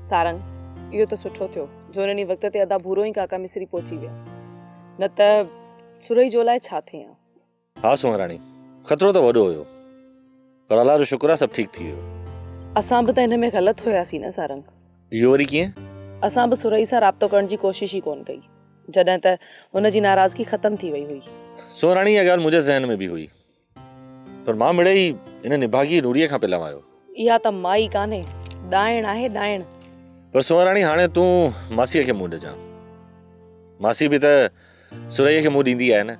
सारंग इहो त सुठो थियो जो हिन वक़्त ते अदा भूरो ई काका मिसरी पहुची विया, न त सुरई जो लाइ छा थिए हा। हाँ सुहाराणी, खतरो तो वॾो हुयो, पर अल्लाह जो शुक्र आहे सभु ठीक थी वियो। असां बि त हिन में ग़लति हुयासीं न सारंग। इहो वरी कीअं? असां बि सुरई सां राब्तो करण जी कोशिश ई कोन कई, जॾहिं त हुन जी नाराज़गी ख़त्म थी वई हुई। सुहाराणी इहा ॻाल्हि मुंहिंजे ज़हन में बि हुई, पर मां मिड़े ई इन निभागी नूरीअ खां पिलम आयो। इहा त माई कान्हे, ॾाइण आहे ॾाइण। पर सुहाराणी हाणे तूं मासीअ खे मुंहुं ॾिजां, मासी बि त सुरईअ खे मुंहुं ॾींदी आहे न।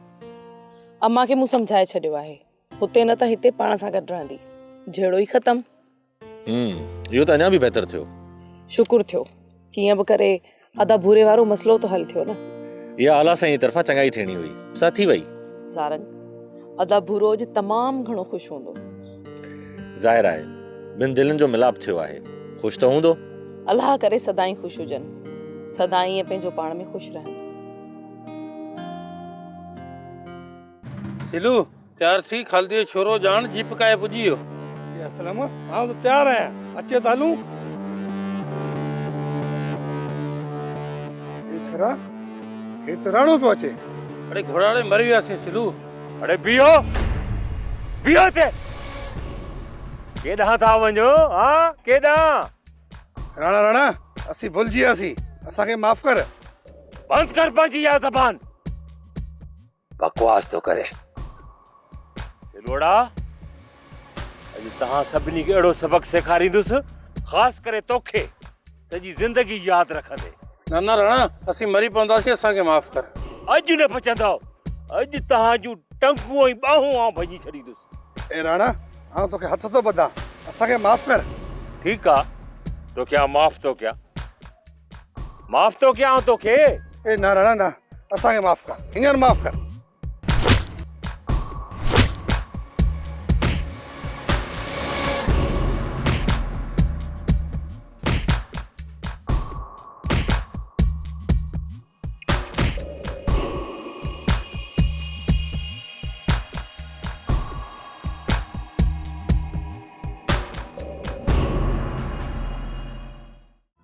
अम्मा खे मूं सम्झाए छॾियो आहे, हुते न त हिते पाण सां गॾु रहंदी, जहिड़ो ई ख़त्म। इहो त अञा बि बहितर थियो। शुक्र थियो, कीअं बि करे अदा भूरे वारो मसलो तो हल थियो न। इहा आला साईं तरफ़ां चङाई थियणी हुई, सा थी वई। सारंग अदा भूरो अॼु तमामु घणो ख़ुशि हूंदो। ज़ाहिर आहे ॿिनि दिलनि जो मिलाप थियो आहे, ख़ुशि त हूंदो। अल्लाह करे सदाई ख़ुशि हुजनि, सदाई ईअं पंहिंजो पाण में ख़ुशि रहनि। सिलू तैयार थी, खालदी छोरो जान जीप काए पुजी वियो। असलम हाँ तो तैयार है, अच्छे तालू ये छोरा ये तो राणो पे अचे। अरे घोड़ाड़े मरी वियासीं सिलू। अरे बियो बियो ते केॾां था वञो? हाँ केॾां? राणा राणा असी भुलिजी वियासीं, असांखे माफ़ कर। बंद कर पंहिंजी इहा ज़बान, बकवास तो करे। सिलोड़ा अॼु तव्हां सभिनी खे अहिड़ो सबक़ सेखारींदुसि, ख़ासि करे तोखे सॼी ज़िंदगी यादि रखंदे। न न राणा असीं मरी पवंदासीं, असांखे माफ़ कर। अॼु न बचंदव, अॼु तव्हां जूं टंगूं ऐं ॿाहूं आउं भॼी छॾींदुसि। ए राणा हाँ तोखे हथ तो बधा, असांखे माफ़ कर। ठीकु आहे, तोखे आउं माफ़ थो कयां, माफ़ थो कयां तोखे। ए ना राणा ना, असांखे माफ़ कर, हींअर माफ़ कर।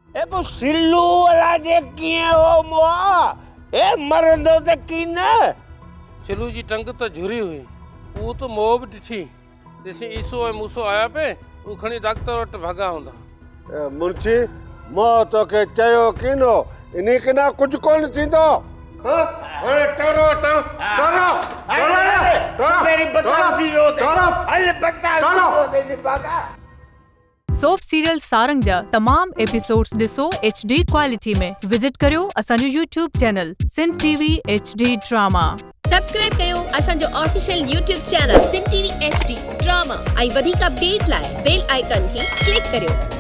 ए तो सिल्लू वाला जे कीअं हो मुआ ए मरंदो त की न। सिलू जी टंग त झुरी हुई, उहो त मोह बि ॾिठी, ॾिसी ईसो ऐं मूसो आया पे, उहो खणी डॉक्टर वटि भॻा हूंदा। मुंशी मां तोखे चयो कीनो, इन के ना कुछ कोन थींदो। हां अरे टरो मेरी बता दियो ते हल बता दे भगा। सोप सीरियल सारंग जा तमाम एपिसोड्स ॾिसो HD क्वालिटी में। विजिट करियो असांजो YouTube channel Sindh TV HD drama. Subscribe कयो असांजो official YouTube channel Sindh TV HD drama ऐं वधीक अपडेट लाइ बेल आइकन खे क्लिक करियो।